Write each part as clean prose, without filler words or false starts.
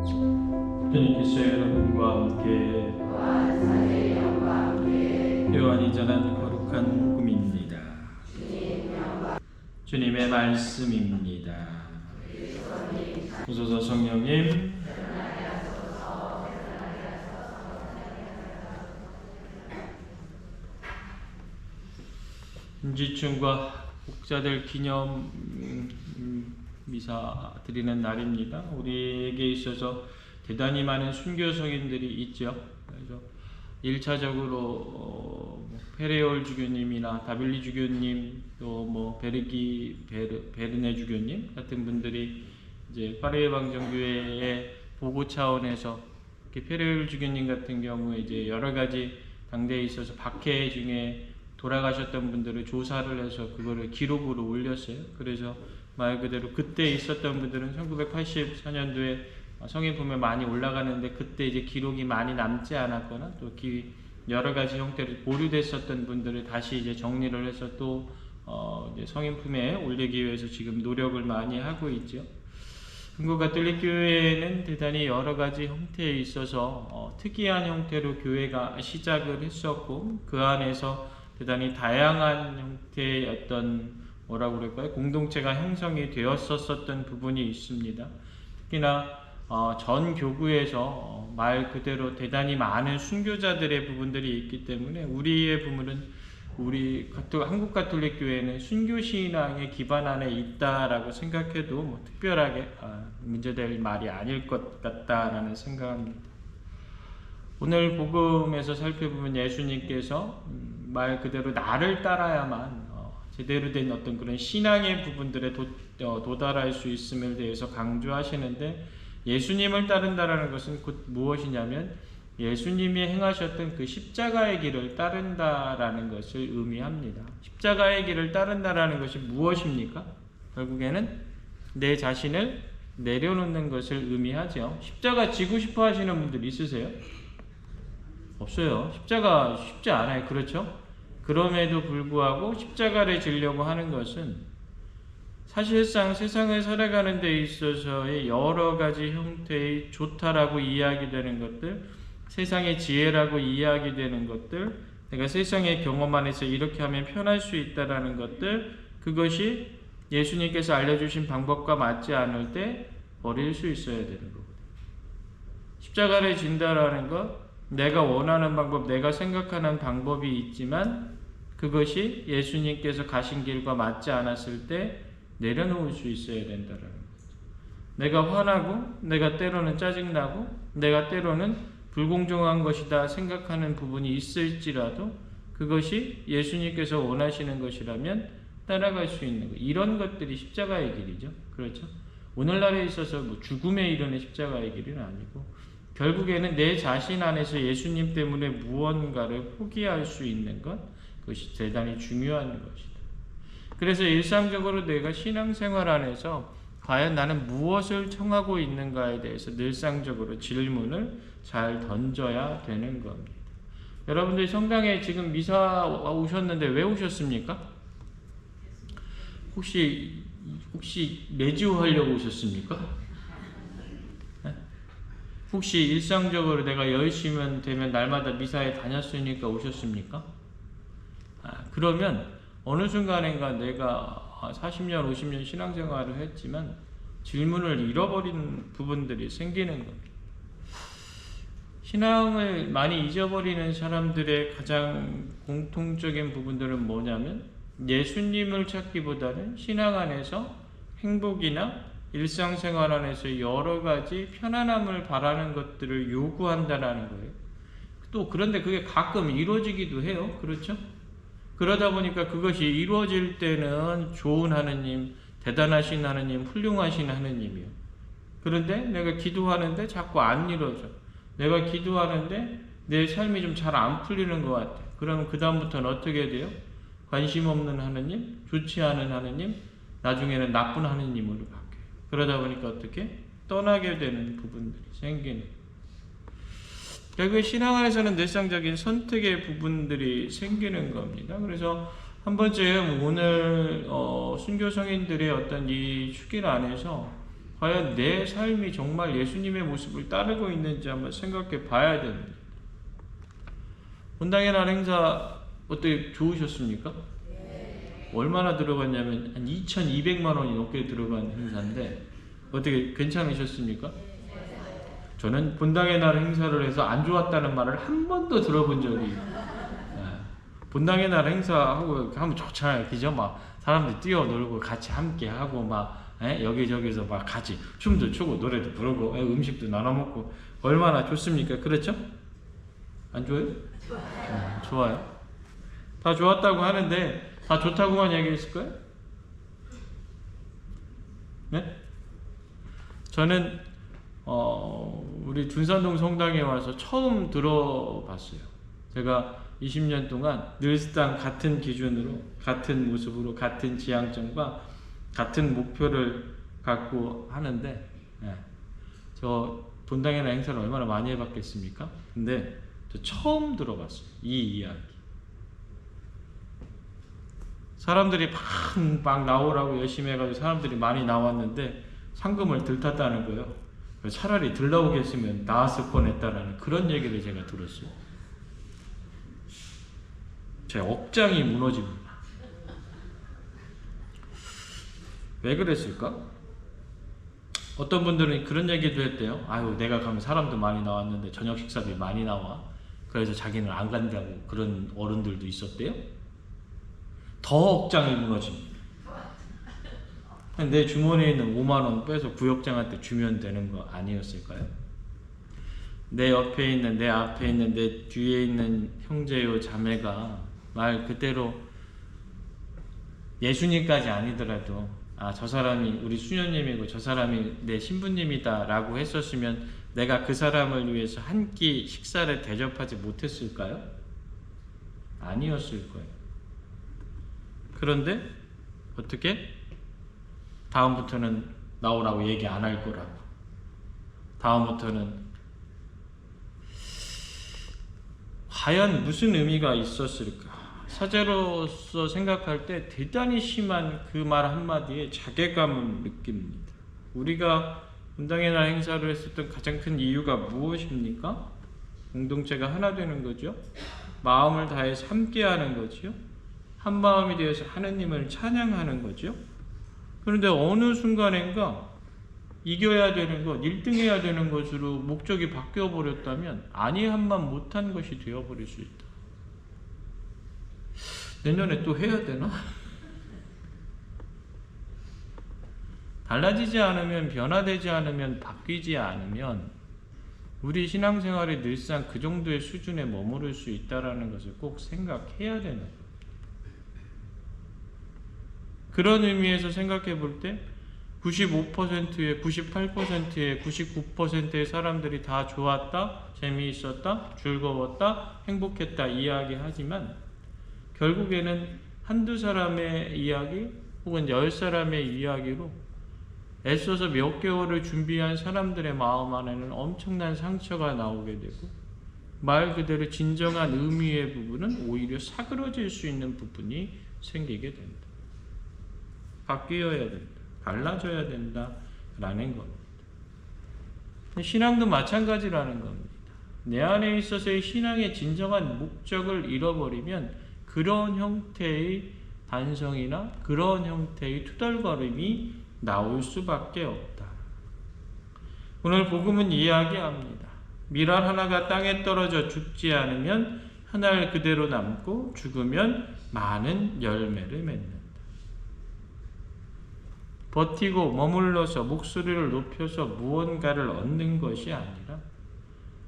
주님께서 여러분과 함께 요한이 전한 거룩한 복음입니다. 주님의 말씀입니다. 오소서 성령님, 임지충과 목자들 기념 미사 드리는 날입니다. 우리에게 있어서 대단히 많은 순교성인들이 있죠. 그래서 1차적으로 페레올 주교님이나 다빌리 주교님, 또 베르네 주교님 같은 분들이 이제 파리에 방정교회의 보고 차원에서 페레올 주교님 같은 경우에 이제 여러 가지 당대에 있어서 박해 중에 돌아가셨던 분들을 조사를 해서 그거를 기록으로 올렸어요. 그래서 말 그대로 그때 있었던 분들은 1984년도에 성인품에 많이 올라가는데 그때 이제 기록이 많이 남지 않았거나 또 여러 가지 형태로 보류됐었던 분들을 다시 이제 정리를 해서 또 이제 성인품에 올리기 위해서 지금 노력을 많이 하고 있죠. 한국 가톨릭 교회는 대단히 여러 가지 형태에 있어서 특이한 형태로 교회가 시작을 했었고 그 안에서 대단히 다양한 형태의 어떤 뭐라고 그럴까요? 공동체가 형성이 되었었던 부분이 있습니다. 특히나 전 교구에서 말 그대로 대단히 많은 순교자들의 부분들이 있기 때문에 우리의 부분은 한국 가톨릭 교회는 순교 신앙의 기반 안에 있다라고 생각해도 뭐 특별하게 문제될 말이 아닐 것 같다라는 생각합니다. 오늘 복음에서 살펴보면 예수님께서 말 그대로 나를 따라야만 제대로 된 어떤 그런 신앙의 부분들에 도달할 수 있음에 대해서 강조하시는데 예수님을 따른다라는 것은 곧 무엇이냐면 예수님이 행하셨던 그 십자가의 길을 따른다라는 것을 의미합니다. 십자가의 길을 따른다라는 것이 무엇입니까? 결국에는 내 자신을 내려놓는 것을 의미하죠. 십자가 지고 싶어 하시는 분들 있으세요? 없어요. 십자가 쉽지 않아요. 그렇죠? 그럼에도 불구하고 십자가를 지려고 하는 것은 사실상 세상을 살아가는 데 있어서의 여러 가지 형태의 좋다라고 이야기되는 것들, 세상의 지혜라고 이야기되는 것들, 내가 세상의 경험 안에서 이렇게 하면 편할 수 있다라는 것들, 그것이 예수님께서 알려주신 방법과 맞지 않을 때 버릴 수 있어야 되는 거거든요. 십자가를 진다라는 것, 내가 원하는 방법, 내가 생각하는 방법이 있지만 그것이 예수님께서 가신 길과 맞지 않았을 때 내려놓을 수 있어야 된다는 거죠. 내가 화나고 내가 때로는 짜증나고 내가 때로는 불공정한 것이다 생각하는 부분이 있을지라도 그것이 예수님께서 원하시는 것이라면 따라갈 수 있는 것. 이런 것들이 십자가의 길이죠. 그렇죠? 오늘날에 있어서 뭐 죽음에 이르는 십자가의 길은 아니고 결국에는 내 자신 안에서 예수님 때문에 무언가를 포기할 수 있는 것, 그것이 대단히 중요한 것이다. 그래서 일상적으로 내가 신앙생활 안에서 과연 나는 무엇을 청하고 있는가에 대해서 늘상적으로 질문을 잘 던져야 되는 겁니다. 여러분들 성당에 지금 미사 오셨는데 왜 오셨습니까? 혹시 매주 하려고 오셨습니까? 혹시 일상적으로 내가 10시면 되면 날마다 미사에 다녔으니까 오셨습니까? 그러면 어느 순간인가 내가 40년, 50년 신앙생활을 했지만 질문을 잃어버린 부분들이 생기는 겁니다. 신앙을 많이 잊어버리는 사람들의 가장 공통적인 부분들은 뭐냐면 예수님을 찾기보다는 신앙 안에서 행복이나 일상생활 안에서 여러 가지 편안함을 바라는 것들을 요구한다는 거예요. 또 그런데 그게 가끔 이루어지기도 해요. 그렇죠? 그러다 보니까 그것이 이루어질 때는 좋은 하느님, 대단하신 하느님, 훌륭하신 하느님이요. 그런데 내가 기도하는데 자꾸 안 이루어져. 내가 기도하는데 내 삶이 좀 잘 안 풀리는 것 같아. 그러면 그 다음부터는 어떻게 돼요? 관심 없는 하느님, 좋지 않은 하느님, 나중에는 나쁜 하느님으로 바뀌어요. 그러다 보니까 어떻게? 떠나게 되는 부분들이 생기는. 결국에 신앙 안에서는 늘상적인 선택의 부분들이 생기는 겁니다. 그래서 한 번쯤 오늘 순교 성인들의 어떤 이 축일 안에서 과연 내 삶이 정말 예수님의 모습을 따르고 있는지 한번 생각해 봐야 됩니다. 본당의 날 행사 어떻게 좋으셨습니까? 얼마나 들어갔냐면 한 2,200만 원이 넘게 들어간 행사인데 어떻게 괜찮으셨습니까? 저는 본당의 날 행사를 해서 안 좋았다는 말을 한 번도 들어본 적이 본당의 날 행사하고 하면 좋잖아요. 그죠? 막 사람들 뛰어놀고 같이 함께 하고 막 여기저기서 막 같이 춤도 추고 노래도 부르고 음식도 나눠 먹고 얼마나 좋습니까? 그렇죠? 안 좋아요? 좋아요. 다 좋았다고 하는데 다 좋다고만 얘기했을까요? 네? 저는 우리 둔산동 성당에 와서 처음 들어봤어요. 제가 20년 동안 늘상 같은 기준으로, 같은 모습으로, 같은 지향점과 같은 목표를 갖고 하는데, 저 본당의 날 행사를 얼마나 많이 해봤겠습니까? 근데 저 처음 들어봤어요. 이 이야기. 사람들이 막 나오라고 열심히 해가지고 사람들이 많이 나왔는데 상금을 덜 탔다는 거예요. 차라리 덜 나오게 했으면 나았을 뻔했다라는 그런 얘기를 제가 들었어요. 제 억장이 무너집니다. 왜 그랬을까? 어떤 분들은 그런 얘기도 했대요. 아유, 내가 가면 사람도 많이 나왔는데 저녁 식사비 많이 나와. 그래서 자기는 안 간다고 그런 어른들도 있었대요. 더 억장이 무너집니다. 내 주머니에 있는 5만 원 빼서 구역장한테 주면 되는 거 아니었을까요? 내 옆에 있는, 내 앞에 있는, 내 뒤에 있는 형제요 자매가 말 그대로 예수님까지 아니더라도 저 사람이 우리 수녀님이고 저 사람이 내 신부님이다 라고 했었으면 내가 그 사람을 위해서 한 끼 식사를 대접하지 못했을까요? 아니었을 거예요. 그런데 어떻게? 다음부터는 나오라고 얘기 안 할 거라고. 다음부터는 과연 무슨 의미가 있었을까? 사제로서 생각할 때 대단히 심한 그 말 한마디에 자괴감을 느낍니다. 우리가 본당의 날 행사를 했었던 가장 큰 이유가 무엇입니까? 공동체가 하나 되는 거죠. 마음을 다해서 함께하는 거죠. 한 마음이 되어서 하느님을 찬양하는 거죠. 그런데 어느 순간인가 이겨야 되는 것, 1등해야 되는 것으로 목적이 바뀌어 버렸다면 아니한만 못한 것이 되어버릴 수 있다. 내년에 또 해야 되나? 달라지지 않으면, 변화되지 않으면, 바뀌지 않으면 우리 신앙생활이 늘상 그 정도의 수준에 머무를 수 있다는 것을 꼭 생각해야 되는 거예요. 그런 의미에서 생각해 볼 때 95%의 98%의 99%의 사람들이 다 좋았다, 재미있었다, 즐거웠다, 행복했다 이야기하지만 결국에는 한두 사람의 이야기 혹은 10사람의 이야기로 애써서 몇 개월을 준비한 사람들의 마음 안에는 엄청난 상처가 나오게 되고 말 그대로 진정한 의미의 부분은 오히려 사그러질 수 있는 부분이 생기게 된다. 바뀌어야 된다. 달라져야 된다라는 겁니다. 신앙도 마찬가지라는 겁니다. 내 안에 있어서의 신앙의 진정한 목적을 잃어버리면 그런 형태의 반성이나 그런 형태의 투덜거림이 나올 수밖에 없다. 오늘 복음은 이야기합니다. 밀알 하나가 땅에 떨어져 죽지 않으면 한 알 그대로 남고 죽으면 많은 열매를 맺는다. 버티고 머물러서 목소리를 높여서 무언가를 얻는 것이 아니라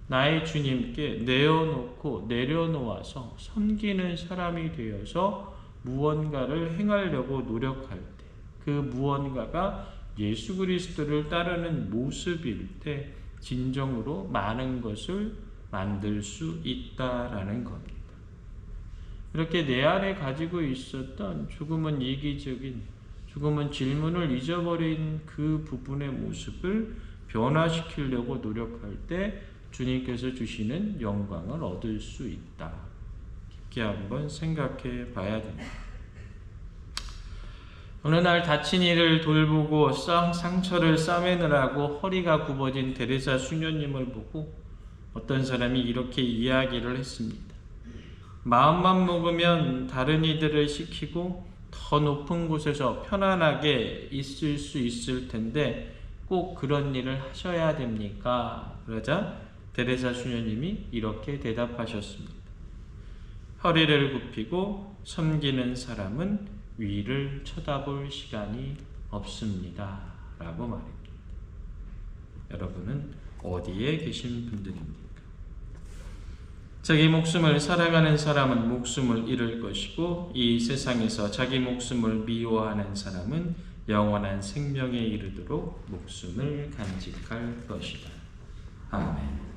나의 주님께 내어놓고 내려놓아서 섬기는 사람이 되어서 무언가를 행하려고 노력할 때 그 무언가가 예수 그리스도를 따르는 모습일 때 진정으로 많은 것을 만들 수 있다라는 겁니다. 이렇게 내 안에 가지고 있었던 조금은 이기적인, 조금은 질문을 잊어버린 그 부분의 모습을 변화시키려고 노력할 때 주님께서 주시는 영광을 얻을 수 있다. 깊게 한번 생각해 봐야 됩니다. 어느 날 다친 이를 돌보고 상처를 싸매느라고 허리가 굽어진 데레사 수녀님을 보고 어떤 사람이 이렇게 이야기를 했습니다. 마음만 먹으면 다른 이들을 시키고 더 높은 곳에서 편안하게 있을 수 있을 텐데 꼭 그런 일을 하셔야 됩니까? 그러자 데레사 수녀님이 이렇게 대답하셨습니다. 허리를 굽히고 섬기는 사람은 위를 쳐다볼 시간이 없습니다. 라고 말입니다. 여러분은 어디에 계신 분들입니까? 자기 목숨을 사랑하는 사람은 목숨을 잃을 것이고 이 세상에서 자기 목숨을 미워하는 사람은 영원한 생명에 이르도록 목숨을 간직할 것이다. 아멘.